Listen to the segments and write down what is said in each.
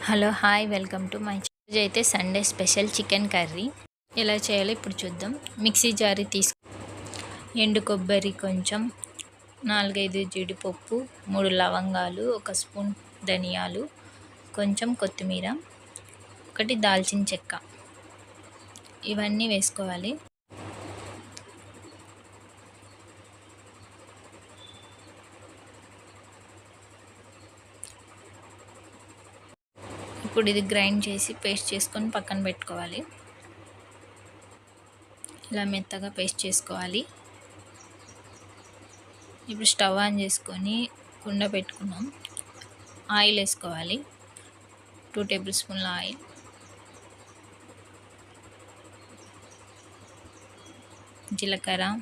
Hello hi welcome to my channel. అయితే Sunday special chicken curry ఎలా చేయాలో ఇప్పుడు చూద్దాం. మిక్సీ జారీ ఎండు కొబ్బరి కొంచెం, 4-5 జీడిపప్పు, 3 లవంగాలు, 1 స్పూన్ ధనియాలు, కొంచెం కొత్తిమీర, 1 దాల్చిన చెక్క, ఇవన్నీ వేసుకోవాలి. ఇప్పుడు ఇది గ్రైండ్ చేసి పేస్ట్ చేసుకొని పక్కన పెట్టుకోవాలి. ఇలా మెత్తగా పేస్ట్ చేసుకోవాలి. ఇప్పుడు స్టవ్ ఆన్ చేసుకొని కుండ పెట్టుకున్నాం. ఆయిల్ వేసుకోవాలి. 2 టేబుల్ స్పూన్ల ఆయిల్, జీలకర్ర,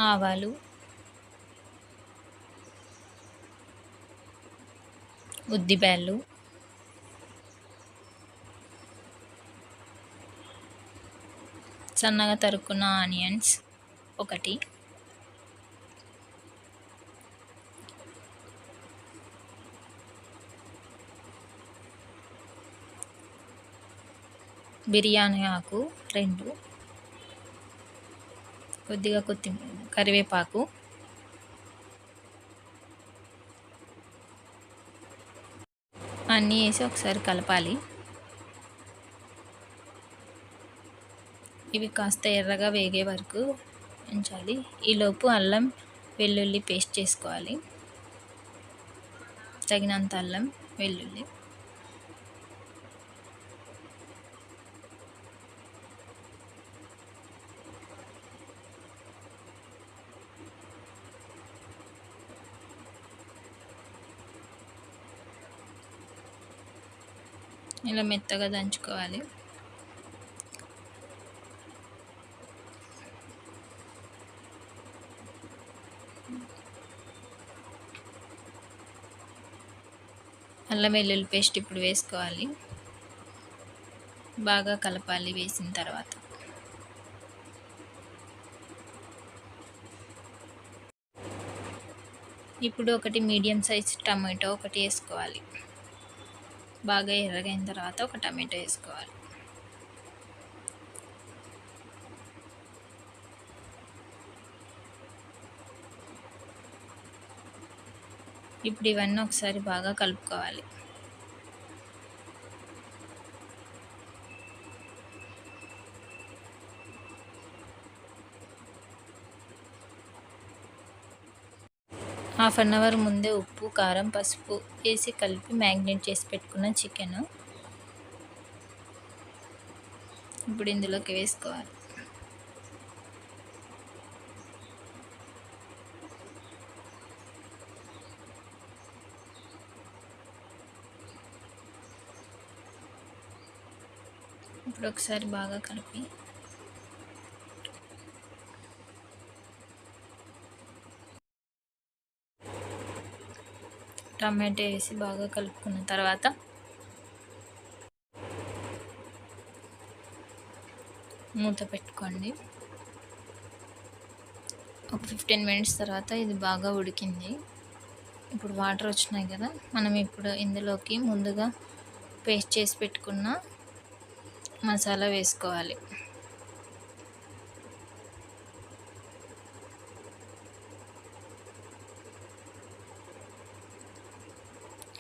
ఆవాలు, ఉద్దిబ్యాళ్ళు, సన్నగా తరుక్కున్న ఆనియన్స్ 1, బిర్యానీ ఆకు 2, కొద్దిగా కరివేపాకు, అన్నీ వేసి ఒకసారి కలపాలి. ఇవి కాస్త ఎర్రగా వేగే వరకు ఉంచాలి. ఈలోపు అల్లం వెల్లుల్లి పేస్ట్ చేసుకోవాలి. తగినంత అల్లం వెల్లుల్లి, ఇలా మెత్తగా దంచుకోవాలి. అల్లం వెల్లుల్లి పేస్ట్ ఇప్పుడు వేసుకోవాలి. బాగా కలపాలి. వేసిన తర్వాత ఇప్పుడు 1 మీడియం సైజ్ టమాటో 1 వేసుకోవాలి. బాగా ఎర్రగైన తర్వాత 1 టమాటో వేసుకోవాలి. ఇప్పుడు ఇవన్నీ ఒకసారి బాగా కలుపుకోవాలి. హాఫ్ అన్ అవర్ ముందే ఉప్పు, కారం, పసుపు వేసి కలిపి మ్యాగ్నేట్ చేసి పెట్టుకున్న చికెన్ ఇప్పుడు ఇందులోకి వేసుకోవాలి. ఇప్పుడు ఒకసారి బాగా కలిపి టమాటో వేసి బాగా కలుపుకున్న తర్వాత మూత పెట్టుకోండి. ఒక 15 మినిట్స్ తర్వాత ఇది బాగా ఉడికింది. ఇప్పుడు వాటర్ వచ్చినాయి కదా, మనం ఇప్పుడు ఇందులోకి ముందుగా పేస్ట్ చేసి పెట్టుకున్న మసాలా వేసుకోవాలి.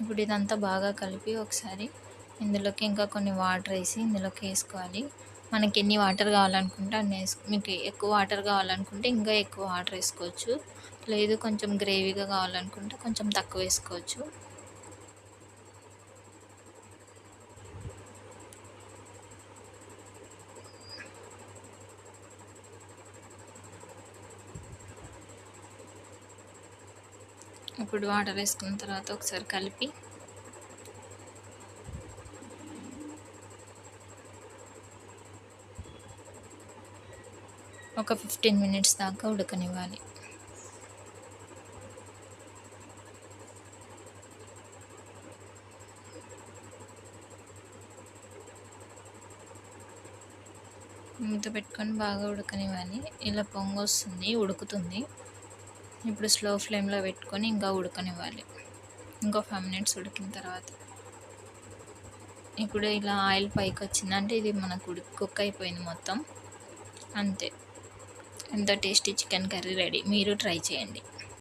ఇప్పుడు ఇదంతా బాగా కలిపి ఒకసారి ఇందులోకి ఇంకా కొన్ని వాటర్ వేసి ఇందులోకి వేసుకోవాలి. మనకి ఎన్ని వాటర్ కావాలనుకుంటే అన్ని మీకు ఎక్కువ వాటర్ కావాలనుకుంటే ఇంకా ఎక్కువ వాటర్ వేసుకోవచ్చు. లేదు కొంచెం గ్రేవీగా కావాలనుకుంటే కొంచెం తక్కువ వేసుకోవచ్చు. ఇప్పుడు వాటర్ వేసుకున్న తర్వాత ఒకసారి కలిపి ఒక 15 మినిట్స్ దాకా ఉడకనివ్వాలి. మూత పెట్టుకొని బాగా ఉడకనివ్వాలి. ఇలా పొంగు వస్తుంది, ఉడుకుతుంది. ఇప్పుడు స్లో ఫ్లేమ్లో పెట్టుకొని ఇంకా ఉడకనివ్వాలి. ఇంకో 5 మినిట్స్ ఉడికిన తర్వాత ఇప్పుడు ఇలా ఆయిల్ పైకి వచ్చిందంటే ఇది మనకు కుక్ అయిపోయింది మొత్తం. అంతే, ఎంతో టేస్టీ చికెన్ కర్రీ రెడీ. మీరు ట్రై చేయండి.